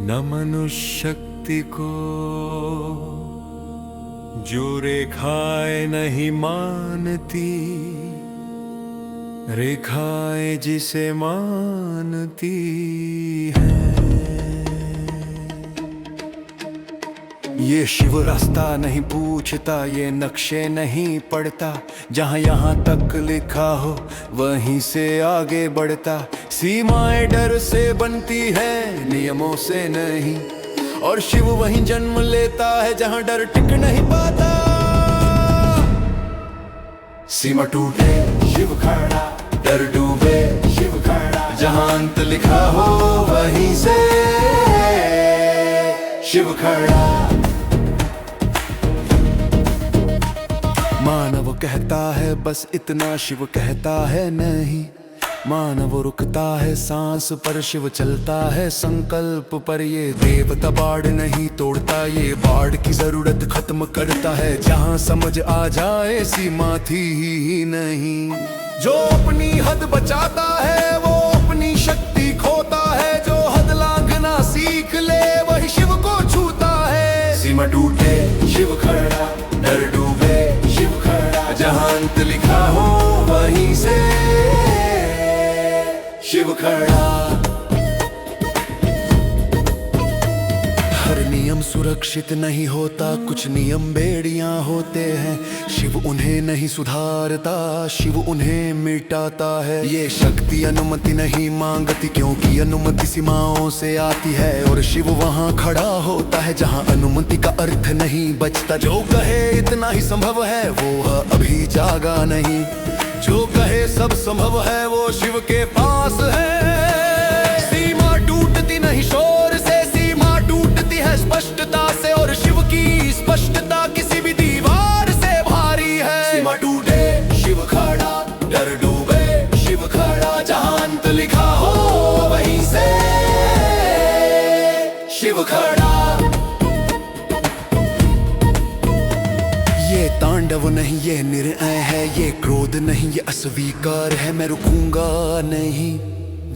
न मनुष्य शक्ति को जो रेखाएं नहीं मानती, रेखाएं जिसे मानती है। ये शिव रास्ता नहीं पूछता, ये नक्शे नहीं पढ़ता, जहाँ यहाँ तक लिखा हो वहीं से आगे बढ़ता। सीमाएं डर से बनती है, नियमों से नहीं, और शिव वहीं जन्म लेता है जहाँ डर टिक नहीं पाता। सीमा टूटे शिव खड़ा, डर डूबे शिव खड़ा, जहाँ अंत लिखा हो वहीं से शिव खड़ा। मानव कहता है बस इतना, शिव कहता है नहीं। मानव रुकता है सांस पर, शिव चलता है संकल्प पर। ये देवता बाढ़ नहीं तोड़ता, ये बाढ़ की जरूरत खत्म करता है। जहाँ समझ आ जाए सीमा थी ही नहीं। जो अपनी हद बचाता है वो अपनी शक्ति खोता है। जो हद लांघना सीख ले वही शिव को छूता है। सीमा टूटे शिव खड़ा, डर डूबे शिव खड़ा, जहाँ अंत लिखा हो वहीं से शिव खड़ा। हर नियम सुरक्षित नहीं होता, कुछ नियम बेड़ियां होते हैं। शिव उन्हें नहीं सुधारता, शिव उन्हें मिटाता है। ये शक्ति अनुमति नहीं मांगती, क्योंकि अनुमति सीमाओं से आती है। और शिव वहाँ खड़ा होता है जहाँ अनुमति का अर्थ नहीं बचता। जो कहे इतना ही संभव है वो अभी जागा नहीं। जो कहे सब संभव है वो शिव के पास है। सीमा टूटती नहीं शोर से, सीमा टूटती है स्पष्टता से। और शिव की स्पष्टता किसी भी दीवार से भारी है। सीमा टूटे शिव खड़ा, डर डूबे शिव खड़ा, जहाँ अंत लिखा हो वहीं से शिव खड़ा। ये तांडव नहीं ये निर्णय है, ये क्रोध नहीं ये अस्वीकार है। मैं रुकूंगा नहीं।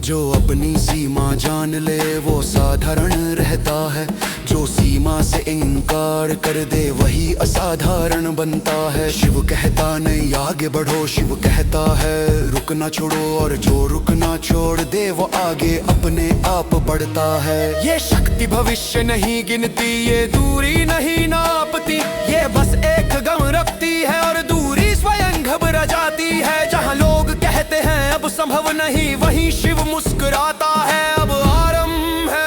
जो अपनी सीमा जान ले वो साधारण रहता है। जो सीमा से इनकार कर दे वही असाधारण बनता है। शिव कहता नहीं आगे बढ़ो, शिव कहता है रुकना छोड़ो। और जो रुकना छोड़ दे वो आगे अपने आप बढ़ता है। ये शक्ति भविष्य नहीं गिनती, ये दूरी नहीं नापती, ये बस एक गम रखती है और दूरी स्वयं घबरा जाती है। जहाँ लोग कहते हैं अब संभव नहीं, वहीं शिव मुस्कुराता है अब आरंभ है।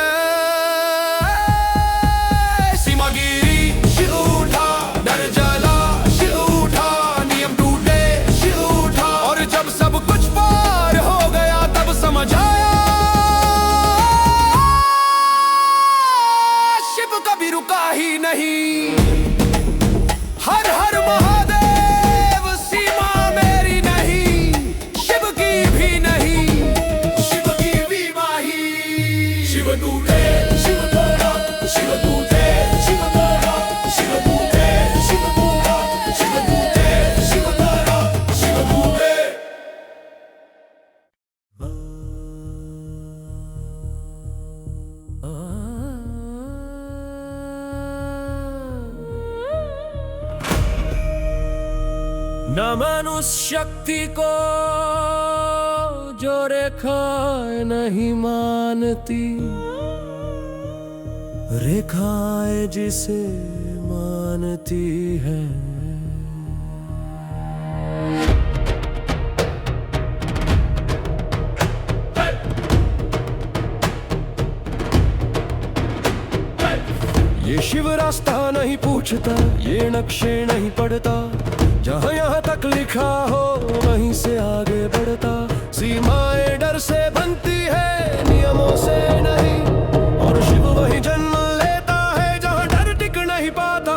सीमा गिरी शिव उठा, डर जला शिव उठा, नियम टूटे शिव उठा। और जब सब कुछ पार हो गया तब समझ आया शिव कभी रुका ही नहीं। हर हर महादेव, सीमा मेरी नहीं, शिव की भी नहीं, शिव की भी माही। शिव टूटे शिव खड़ा, शिव टूटे शिव खड़ा, शिव टूटे शिव खड़ा, शिव टूटे शिव खड़ा, शिव टूटे। न मनुष्य शक्ति को जो रेखाएं नहीं मानती, रेखाएं जिसे मानती है। ये शिव रास्ता नहीं पूछता, ये नक्शे नहीं पढ़ता, जहाँ यहाँ तक लिखा हो वहीं से आगे बढ़ता। सीमाएं डर से बनती है, नियमों से नहीं, और शिव वहीं जन्म लेता है जहाँ डर टिक नहीं पाता।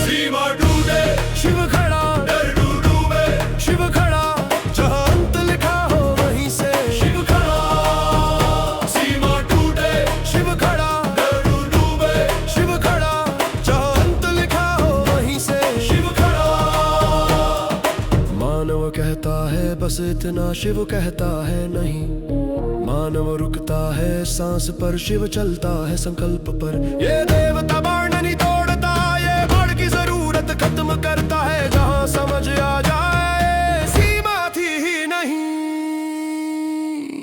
सीमा टूटे शिव खड़ा, डर डूबे शिव खड़ा, जहाँ अंत लिखा हो वहीं से शिव खड़ा। सीमा टूटे शिव खड़ा, डर डूबे शिव खड़ा, जहाँ अंत लिखा हो वहीं से शिव खड़ा। मानव कहता है बस इतना, शिव कहता है नहीं। मानव रुकता होता है सांस पर, शिव चलता है संकल्प पर। ये देवता बाण नहीं तोड़ता, ये बाण की जरूरत खत्म करता है। जहां समझ आ जाए सीमा थी ही नहीं।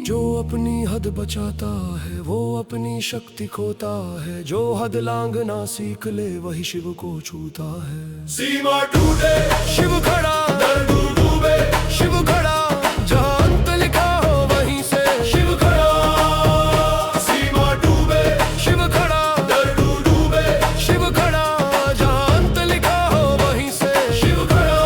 जो अपनी हद बचाता है वो अपनी शक्ति खोता है। जो हद लांघना सीख ले वही शिव को छूता है। सीमा टूटे शिव खड़ा, दर डूबे शिव खड़ा, जहां अंत लिखा हो वहीं से शिव खड़ा। सीमा टूटे शिव खड़ा, दर डूबे शिव खड़ा, जहां अंत लिखा हो वहीं से शिव खड़ा।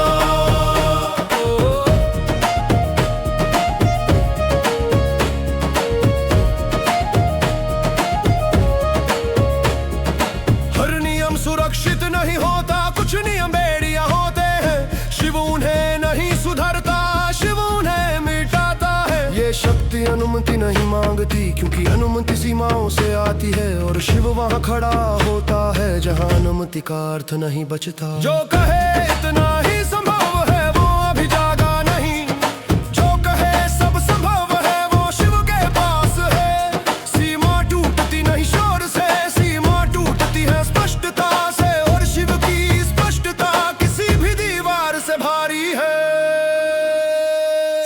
हर नियम सुरक्षित नहीं होता, कुछ नियम बेड़िया होते हैं। शिव उन्हें नहीं सुधरता, शिव उन्हें मिटाता है। ये शक्ति अनुमति नहीं मांगती, क्योंकि अनुमति सीमाओं से आती है। और शिव वहाँ खड़ा होता है जहाँ अनुमति का अर्थ नहीं बचता। जो कहे इतना ही संभव है वो अभी जागा नहीं। जो कहे सब संभव है वो शिव के पास है। सीमा टूटती नहीं शोर से, सीमा टूटती है स्पष्टता से। और शिव की स्पष्टता किसी भी दीवार से भारी है।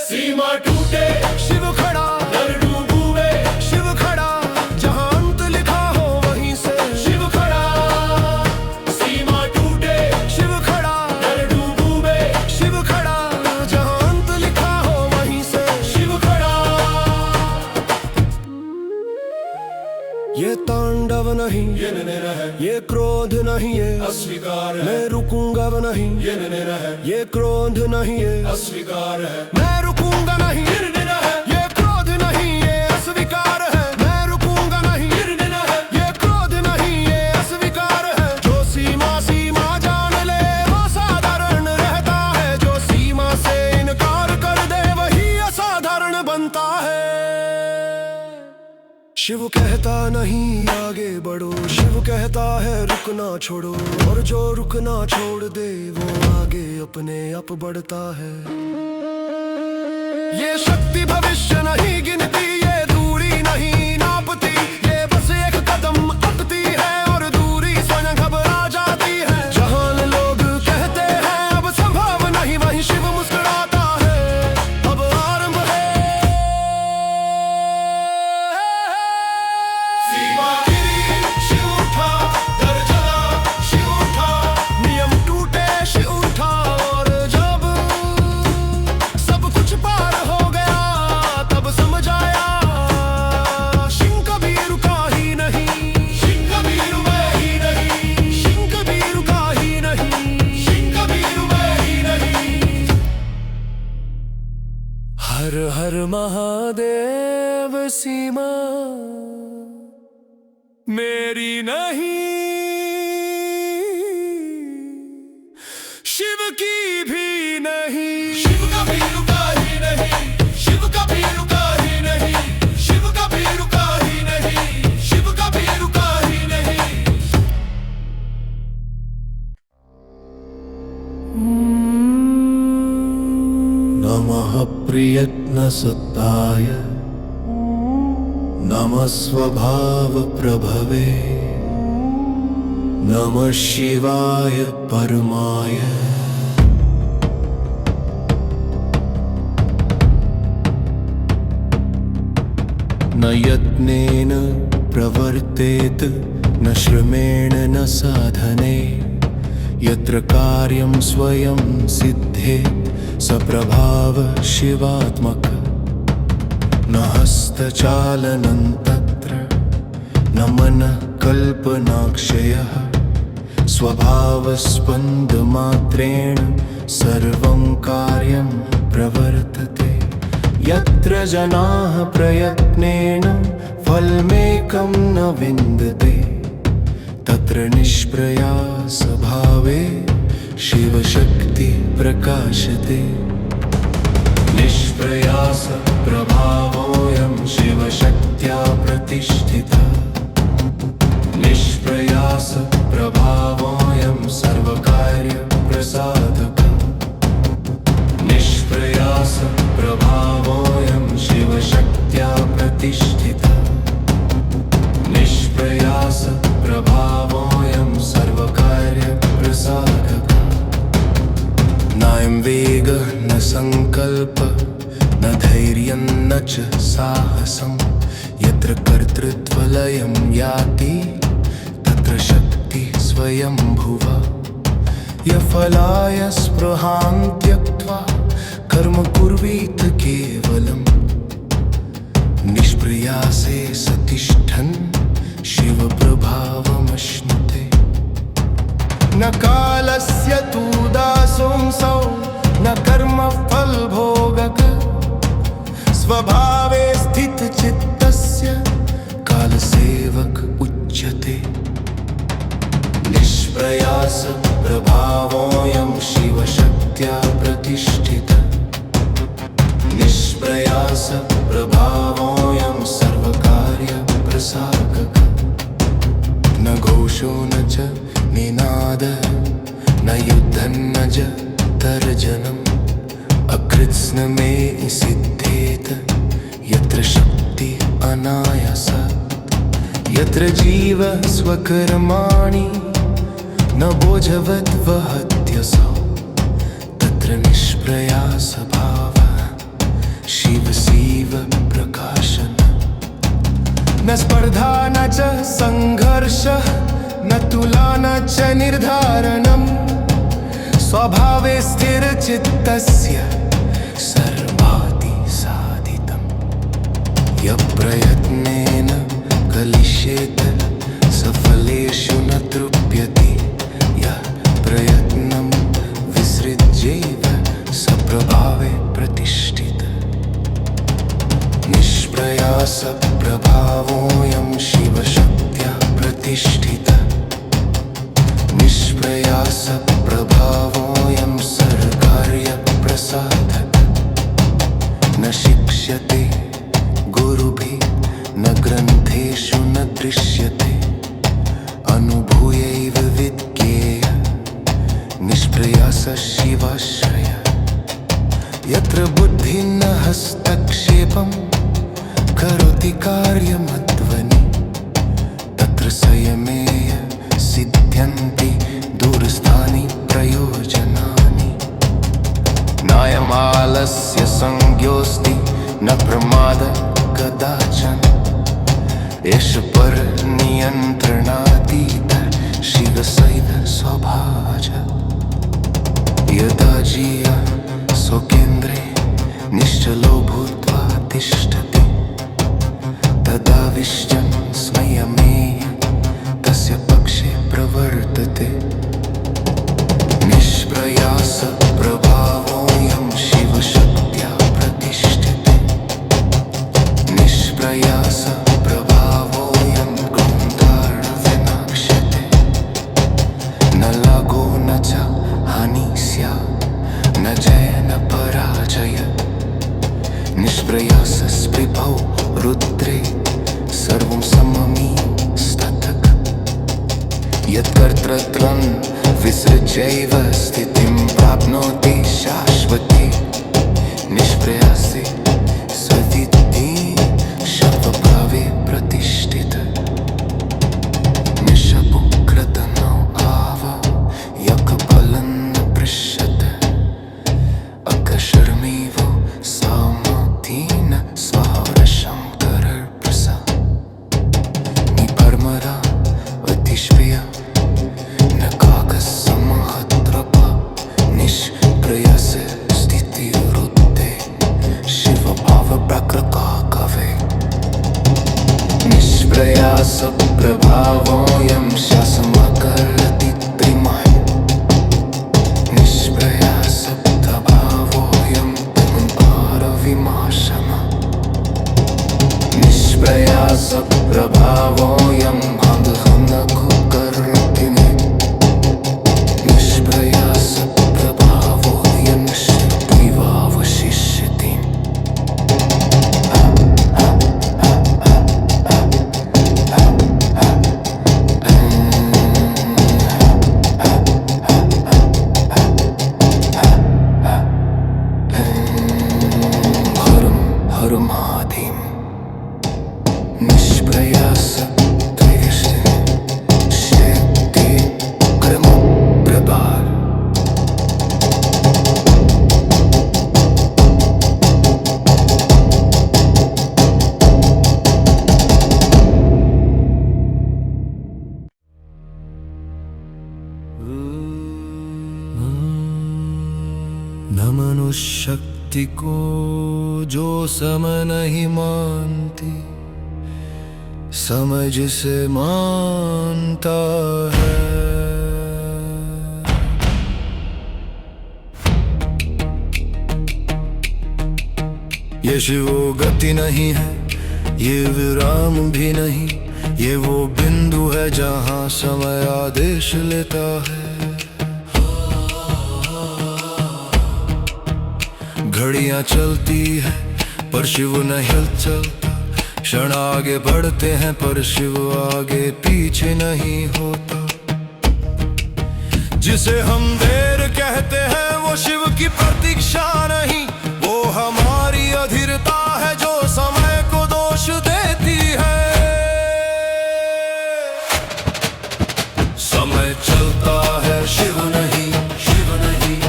सीमा टूटे शिव खड़ा, दर डूबे शिव खड़ा, जहां अंत लिखा हो वहीं से शिव खड़ा। सीमा टूटे शिव खड़ा, दर डूबे शिव खड़ा, जहां अंत लिखा हो वहीं से शिव खड़ा। ये तांडव नहीं ये नैरा है, ये क्रोध नहीं ये अस्वीकार है। मैं रुकूंगा नहीं ये नैरा है, ये क्रोध नहीं ये अस्वीकार है। मैं रुकूंगा नहीं ये नैरा है, ये क्रोध नहीं ये अस्वीकार है। मैं रुकूंगा नहीं ये नैरा है, ये क्रोध नहीं ये अस्वीकार है। जो सीमा सीमा जान ले वो साधारण रहता है। जो सीमा से इनकार कर दे वही असाधारण बनता है। शिव कहता नहीं आगे बढ़ो, शिव कहता है रुकना छोड़ो। और जो रुकना छोड़ दे वो आगे अपने आप बढ़ता है। ये शक्ति भविष्य नहीं गिनती, ये दूरी नहीं नापती। ये बस एक कदम अपती है और दूरी स्वयं घबरा जाती है। जहां लोग कहते हैं अब संभव नहीं, वहीं शिव मुस्कुराता है। अब आरंभ है। सीमा गिरी शिव उठा, दर चला शिव उठा, नियम टूटे शिव उठा। और जब सब कुछ पार हो गया तब समझ आया शिव कभी रुका ही नहीं। शिव कभी रुका ही नहीं, शिव कभी रुका ही नहीं, शिव कभी रुका ही नहीं। हर हर महादेव सीमा मेरी नहीं, शिव की भी नहीं। शिव कभी रुका ही नहीं, शिव कभी रुका ही नहीं, शिव कभी रुका ही नहीं, शिव कभी रुका ही नहीं। नमः प्रयत्नसत्ताय, नमः स्वभाव प्रभवे, नमः शिवाय परमाय। न यत्नेन प्रवर्तेत, न श्रमेण न साधने। यत्र कार्यं स्वयं सिद्धेत् स प्रभाव शिवात्मक। न हस्तचालनं तत्र, न मनः कल्पनाक्षयः। स्वभावस्पन्दमात्रेण सर्वं कार्यं प्रवर्तते। यत्र जनाः प्रयत्नेन फलमेकं न विन्दते। तत्र निष्प्रयासभावे शिवशक्ति प्रकाशते। निष्प्रयास प्रभावोऽयं शिवशक्त्या प्रतिष्ठितः। निष्प्रयास प्रभावोऽयं सर्वकार्य प्रसादकः। निष्प्रयास प्रभावोऽयं शिवशक्त्या प्रतिष्ठितः। न च साहसं यत्र कर्तृत्वलयं याति तत्र शक्तिः स्वयंभुवा यफलाय स्पृहां त्यक्त्वा कर्म कुर्वीत केवलम् निष्प्रयासे सतिष्ठन् शिवप्रभावमश्नुते न कालस्य तु दासोऽंसौ न कर्मफलभोगक स्वभावे स्थितचित्तस्य कालसेवक उच्यते निष्प्रयास प्रभावोऽयं शिवशक्त्या प्रतिष्ठितः निष्प्रयास प्रभावोऽयं सर्वकार्यप्रसारकः न घोषो न च निनादः न युद्धं न च तर्जनम् अकृत्स्नमे सिद्धेत यत्र शक्ति अनायासात् यत्र जीव स्वकर्माणि न बोझवत् वहत्यसौ तत्र निष्प्रयासभावः शिव प्रकाशन न स्पर्धा न च संघर्षः न तुलना च निर्धारणम् स्वभावे स्थिरचित्तस्य सर्वादि साधितम् यप्रयत्नेन कलिष्येत सफलेषु न तृप्यति यः प्रयत्नं विसृज्यैव सप्रभावे प्रतिष्ठितः निष्प्रयास प्रभावोऽयं शिवशक्त्या प्रतिष्ठितः निष्प्रयास प्रभावोऽयं सर्वकार्यप्रसादः न शिक्ष्यते गुरुभिः न ग्रन्थेषु न दृश्यते अनुभूयैव विज्ञेय निष्प्रयास शिवाश्रय यत्र बुद्धिः न हस्तक्षेपं करोति कार्यमध्वनि तत्र संयमेय सिद्ध्यन्ति दूरस्थानि प्रयोजनानि नायमालस्य संज्ञोऽस्ति न प्रमाद कदाचन एष परनियन्त्रणातीतः शिवसैव स्वभावः यदा जीवः स्वकेन्द्रे निश्चलो भूत्वा तिष्ठति तदा विश्वं संयमेय तस्य पक्षे प्रवर्तते निष्प्रयास प्रभावोऽयं शिवशक्त्या प्रतिष्ठिते निष्प्रयास प्रभावोऽयं गन्धार्णविनाक्ष्यते न लाभो न च हानिः स्यात् न जय न पराजय निष्प्रयास स्पृभौ रुद्रे सर्वं सममीस्ततः यत्कर्तृत्वं विसृज्यैव स्थितिं प्राप्नोति शाश्वती निष्प्रयासे सविद्धि शवभावे प्रतिष्ठितः निशपो कृतनो आव यकफलं न पृश्यते अकशर्मीव सामतीन स्वरशं करप्रसा निपर्मरा अतिश्वया न काकसमहत्रपा निष्प्रयासे स्थितिरुद्धे शिवभावप्रकृकाकवे निष्प्रयास प्रभावोऽयं शासमकरति त्रिमः निष्प्रयास प्रभावोऽयं पारविमाशमः निष्प्रयास प्रभावोऽयं भागहनकुकर्ति निष्प्रयास प्रभावोऽयं शिवैवावशिष्यति हर महादेव निष्प्रयास शक्ति कर्म प्रभार शक्ति को जो समय नहीं मानती, समय जिसे मानता है। ये शिव गति नहीं है, ये विराम भी नहीं, ये वो बिंदु है जहां समय आदेश लेता है। घड़ियां चलती है पर शिव नहीं चलता, क्षण आगे बढ़ते हैं पर शिव आगे पीछे नहीं होता। जिसे हम देर कहते हैं वो शिव की प्रतीक्षा नहीं, वो हमारी अधीरता है जो समय को दोष देती है। समय चलता है शिव नहीं, शिव नहीं,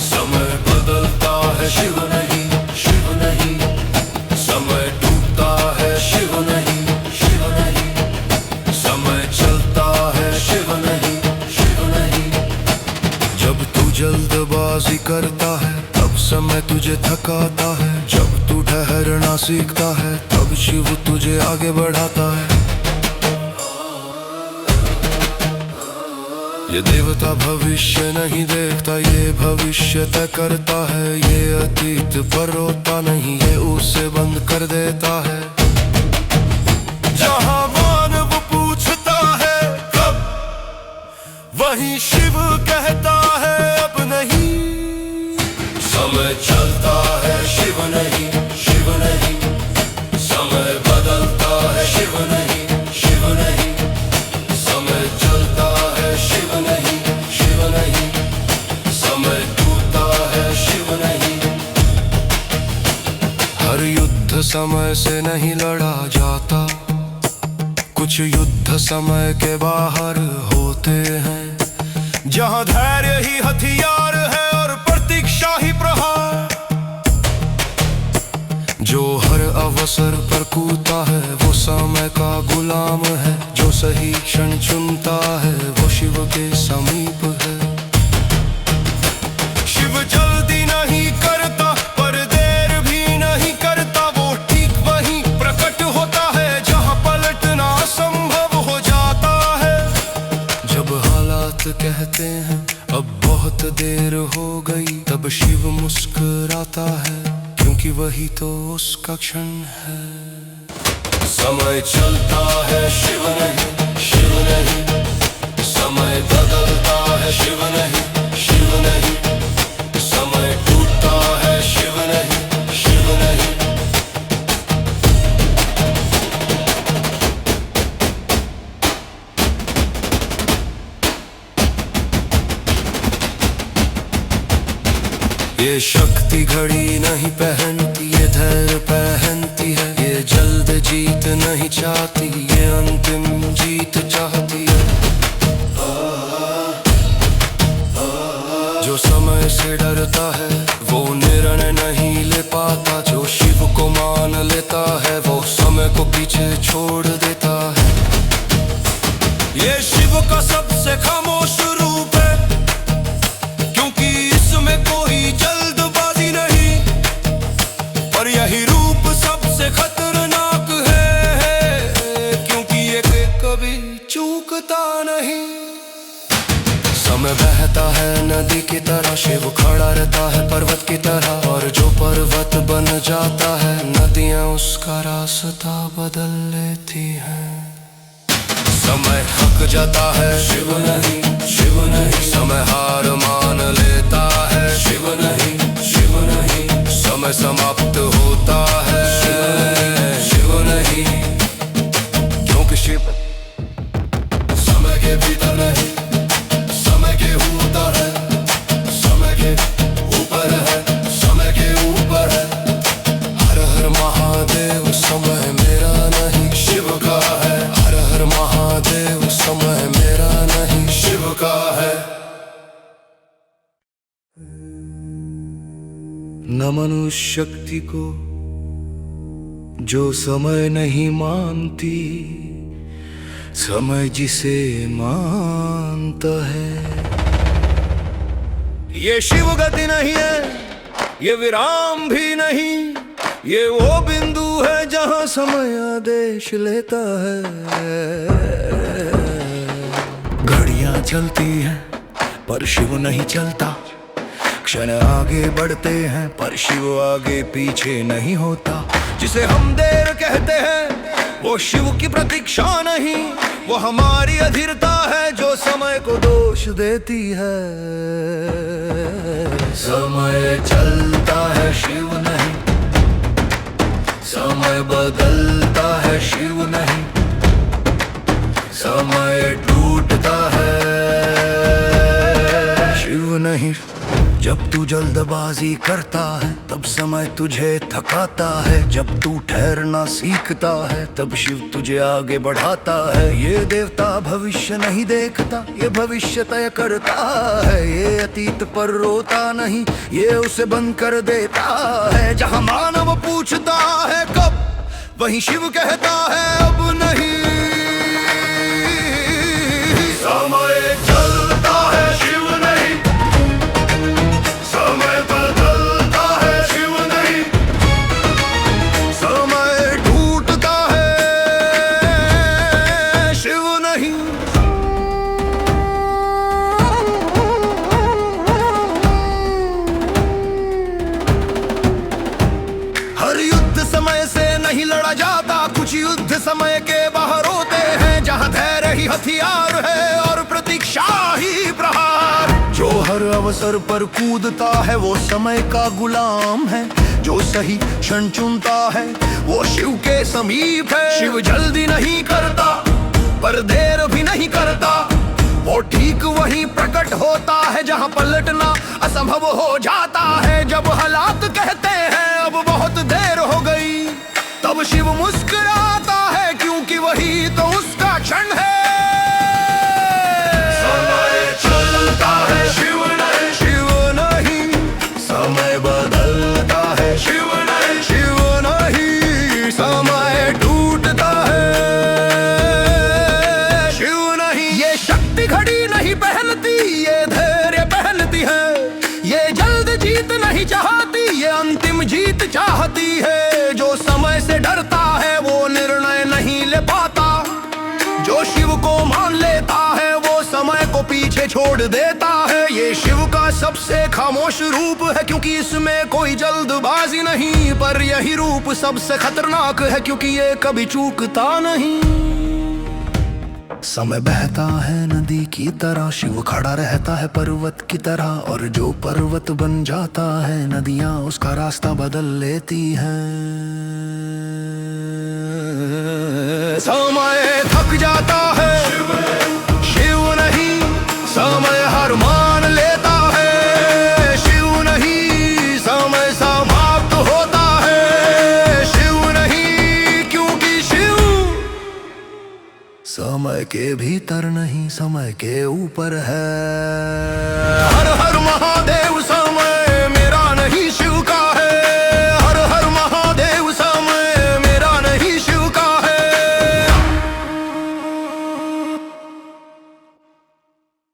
समय बदलता है शिव नहीं, शिव नहीं, समय टूटता है शिव नहीं, शिव नहीं, समय चलता है शिव नहीं, शिव नहीं। जब तू जल्दबाजी करता है तब समय तुझे थकाता है, जब तू ठहरना सीखता है तब शिव तुझे आगे बढ़ाता है। ये देवता भविष्य नहीं देखता, ये भविष्य तय करता है। ये अतीत पर रोता नहीं, ये उसे बंद कर देता है। जहां मानव पूछता है कब, वहीं शिव कहता है अब नहीं। समय चलता है शिव नहीं, शिव नहीं, समय बदलता है शिव नहीं, शिव नहीं, समय चलता है शिव नहीं, शिव नहीं, समय टूटता है शिव नहीं। हर युद्ध समय से नहीं लड़ा जाता, कुछ युद्ध समय के बाहर होते हैं। जहां धैर्य ही हथियार है और प्रतीक्षा ही प्रहार। जो हर अवसर पर कूदता है वो समय का गुलाम है, जो सही क्षण चुनता है वो शिव के समीप है। शिव जल्दी नहीं करता पर देर भी नहीं करता, वो ठीक वहीं प्रकट होता है जहां पलटना असंभव हो जाता है। जब हालात कहते हैं अब बहुत देर हो गई, तब शिव मुस्कुराता है क्योंकि वही तो उसका क्षण है। समय चलता है शिव नहीं, शिव नहीं, समय बदलता है शिव नहीं, शिव नहीं, समय टूटता है शिव नहीं, शिव नहीं। ये शक्ति घड़ी नहीं पहनती, ये धैर्य पहनती है। ये जल्द जीत नहीं चाहती, ये अंतिम जीत चाहती है। जो समय से डरता है वो निर्णय नहीं ले पाता, जो शिव को मान लेता है वो समय को पीछे छोड़ देता है। ये शिव का सबसे खामोश रूप है, क्योंकि इसमें कोई जल्दबाजी नहीं, पर यही रूप सबसे खतरनाक है, क्योंकि ये कभी चूकता नहीं। समय बहता है नदी की तरह, शिव खड़ा रहता है पर्वत की तरह, और जो पर्वत बन जाता है नदियां उसका रास्ता बदल लेती हैं। समय थक जाता है शिव नहीं, शिव नहीं, समय हार मान लेता है शिव नहीं, शिव नहीं, समय समाप्त होता है शिव नहीं, क्योंकि शिव समय के भीतर नहीं, समय के ऊपर है, समय के ऊपर है, समय के ऊपर है। हर हर महादेव समय मेरा नहीं शिव का है, हर हर महादेव समय मेरा नहीं शिव का है। न मनुष्य शक्ति को जो समय नहीं मानती, समय जिसे मानता है। ये शिव गति नहीं है, ये विराम भी नहीं, ये वो बिंदु है जहां समय आदेश लेता है। घड़ियां चलती हैं पर शिव नहीं चलता, क्षण आगे बढ़ते हैं पर शिव आगे पीछे नहीं होता। जिसे हम देर कहते हैं वो शिव की प्रतीक्षा नहीं, वो हमारी अधीरता है जो समय को दोष देती है। समय चलता है शिव नहीं, समय बदलता है शिव नहीं, समय टूटता है शिव नहीं। जब तू जल्दबाजी करता है तब समय तुझे थकाता है, जब तू ठहरना सीखता है तब शिव तुझे आगे बढ़ाता है। ये देवता भविष्य नहीं देखता, ये भविष्य तय करता है। ये अतीत पर रोता नहीं, ये उसे बंद कर देता है। जहां मानव पूछता है कब, वहीं शिव कहता है अब नहीं। समय चलता है शिव नहीं, समय बदलता है शिव नहीं, समय टूटता है शिव नहीं। हर युद्ध समय से नहीं लड़ा जाता, कुछ युद्ध समय के बाहर होते हैं जहां धैर्य ही हथियार है और प्रतीक्षा ही प्रहार। जो हर अवसर पर कूदता है वो समय का गुलाम है, जो सही क्षण चुनता है वो शिव के समीप है। शिव जल्दी नहीं करता पर देर भी नहीं करता, वो ठीक वहीं प्रकट होता है जहां पलटना असंभव हो जाता है। जब हालात कहते हैं अब बहुत देर हो गई, तब शिव मुस्कुराता है क्योंकि वही तो उसका क्षण है। समय चलता है शिव नहीं, शिव नहीं, समय बदलता है शिव नहीं, शिव नहीं, समय टूटता है शिव नहीं। ये शक्ति घड़ी नहीं पहनती, ये धैर्य पहनती है। ये जल्द जीत नहीं चाहती, ये अंतिम जीत चाहती है। जो समय से डरता है वो निर्णय नहीं ले पाता, जो शिव को मान लेता है वो समय को पीछे छोड़ देता है। ये शिव का सबसे खामोश रूप है क्योंकि इसमें कोई जल्दबाजी नहीं, पर यही रूप सबसे खतरनाक है क्योंकि ये कभी चूकता नहीं। समय बहता है नदी की तरह, शिव खड़ा रहता है पर्वत की तरह, और जो पर्वत बन जाता है नदियां उसका रास्ता बदल लेती हैं। समय थक जाता है शिव नहीं, समय हार मान लेता है शिव नहीं, समय समाप्त होता है शिव नहीं, क्योंकि शिव समय के भीतर नहीं समय के ऊपर है। हर हर महादेव